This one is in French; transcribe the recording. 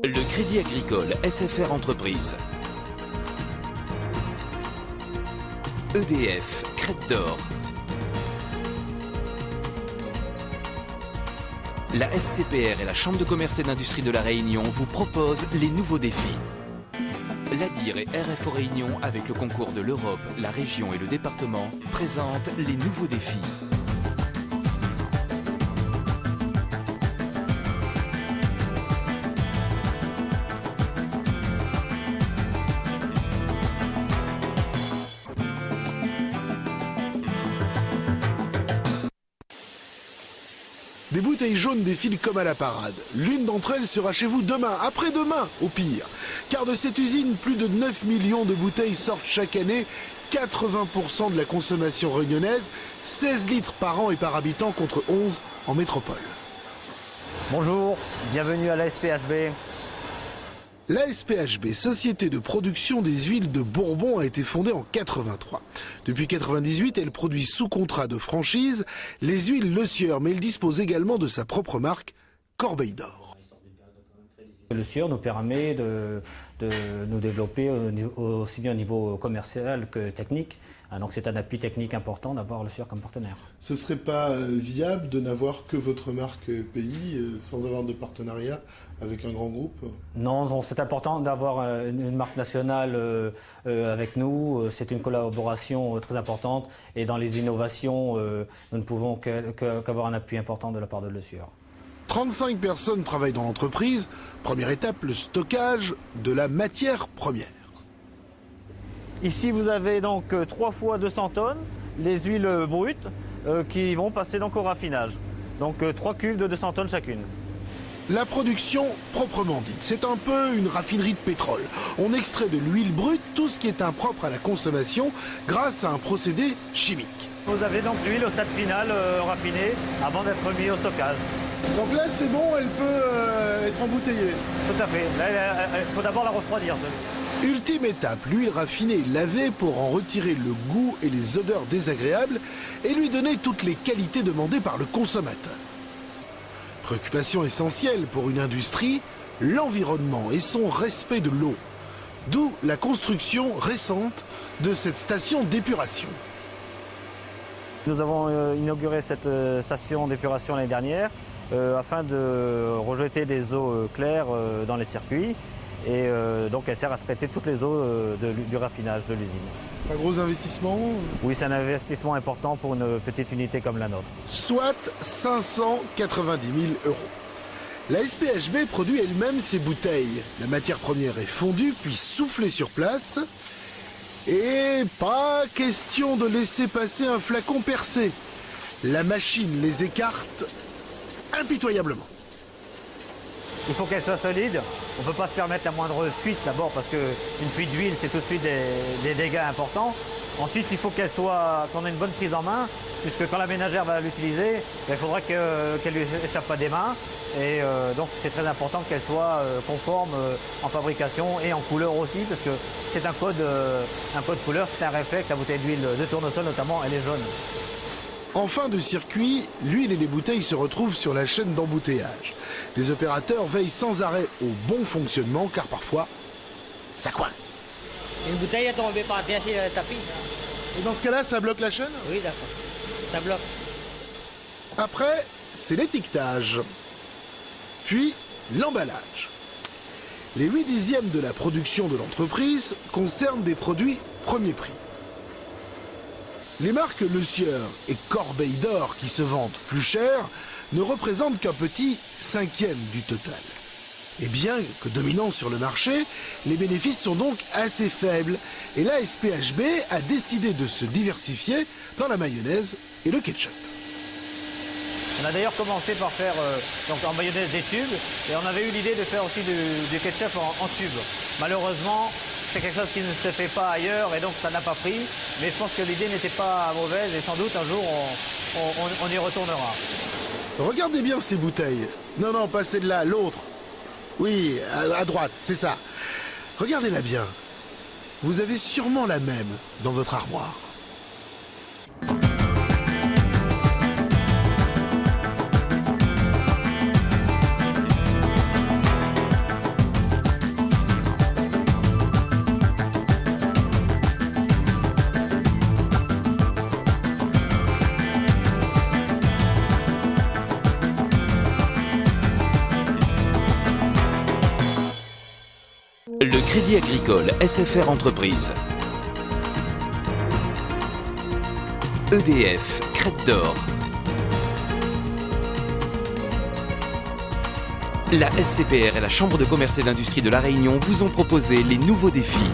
Le Crédit Agricole SFR Entreprise. EDF, Crête d'Or. La SCPR et la Chambre de commerce et d'industrie de la Réunion vous proposent les nouveaux défis. L'ADIR et RFO Réunion, avec le concours de l'Europe, la région et le département, présentent les nouveaux défis. Des bouteilles jaunes défilent comme à la parade. L'une d'entre elles sera chez vous demain, après-demain au pire. Car de cette usine, plus de 9 millions de bouteilles sortent chaque année, 80% de la consommation réunionnaise, 16 litres par an et par habitant contre 11 en métropole. Bonjour, bienvenue à la SPHB. La SPHB, Société de production des huiles de Bourbon, a été fondée en 83. Depuis 98, elle produit sous contrat de franchise les huiles Le Sieur, mais elle dispose également de sa propre marque, Corbeil d'Or. Le Sieur nous permet de nous développer aussi bien au niveau commercial que technique. Donc c'est un appui technique important d'avoir Le Sieur comme partenaire. Ce ne serait pas viable de n'avoir que votre marque pays sans avoir de partenariat avec un grand groupe? Non, c'est important d'avoir une marque nationale avec nous. C'est une collaboration très importante et dans les innovations, nous ne pouvons qu'avoir un appui important de la part de Le Sieur. 35 personnes travaillent dans l'entreprise. Première étape, le stockage de la matière première. Ici, vous avez donc 3 fois 200 tonnes, les huiles brutes qui vont passer donc au raffinage. Donc 3 cuves de 200 tonnes chacune. La production proprement dite, c'est un peu une raffinerie de pétrole. On extrait de l'huile brute tout ce qui est impropre à la consommation grâce à un procédé chimique. Vous avez donc l'huile au stade final raffinée avant d'être mise au stockage. Donc là, c'est bon, elle peut être embouteillée. Tout à fait. Là, il faut d'abord la refroidir. Ultime étape, l'huile raffinée est lavée pour en retirer le goût et les odeurs désagréables et lui donner toutes les qualités demandées par le consommateur. Préoccupation essentielle pour une industrie, l'environnement et son respect de l'eau. D'où la construction récente de cette station d'épuration. Nous avons inauguré cette station d'épuration l'année dernière afin de rejeter des eaux claires dans les circuits. Et donc elle sert à traiter toutes les eaux du raffinage de l'usine. Un gros investissement? Oui, c'est un investissement important pour une petite unité comme la nôtre. Soit 590 000 €. La SPHB produit elle-même ses bouteilles. La matière première est fondue puis soufflée sur place. Et pas question de laisser passer un flacon percé. La machine les écarte impitoyablement. Il faut qu'elle soit solide. On ne peut pas se permettre la moindre fuite d'abord parce qu'une fuite d'huile, c'est tout de suite des dégâts importants. Ensuite, il faut qu'on ait une bonne prise en main, puisque quand la ménagère va l'utiliser, il faudra qu'elle lui échappe pas des mains. Et donc, c'est très important qu'elle soit conforme en fabrication et en couleur aussi, parce que c'est un code couleur, c'est un réflexe. La bouteille d'huile de tournesol, notamment, elle est jaune. En fin de circuit, l'huile et les bouteilles se retrouvent sur la chaîne d'embouteillage. Les opérateurs veillent sans arrêt au bon fonctionnement, car parfois, ça coince. Une bouteille est tombée par terre sur le tapis. Et dans ce cas-là, ça bloque la chaîne? Oui, d'accord. Ça bloque. Après, c'est l'étiquetage. Puis, l'emballage. Les 8/10 de la production de l'entreprise concernent des produits premier prix. Les marques Le Sieur et Corbeil d'Or qui se vendent plus cher ne représentent qu'un petit 5e du total. Et bien que dominants sur le marché, les bénéfices sont donc assez faibles. Et la SPHB a décidé de se diversifier dans la mayonnaise et le ketchup. On a d'ailleurs commencé par faire donc en mayonnaise des tubes et on avait eu l'idée de faire aussi du ketchup en tube. Malheureusement, c'est quelque chose qui ne se fait pas ailleurs et donc ça n'a pas pris. Mais je pense que l'idée n'était pas mauvaise et sans doute un jour on y retournera. Regardez bien ces bouteilles. Non, pas celle-là, l'autre. Oui, à droite, c'est ça. Regardez-la bien. Vous avez sûrement la même dans votre armoire. Le Crédit Agricole SFR Entreprise. EDF, Crête d'Or. La SCPR et la Chambre de commerce et d'industrie de La Réunion vous ont proposé les nouveaux défis.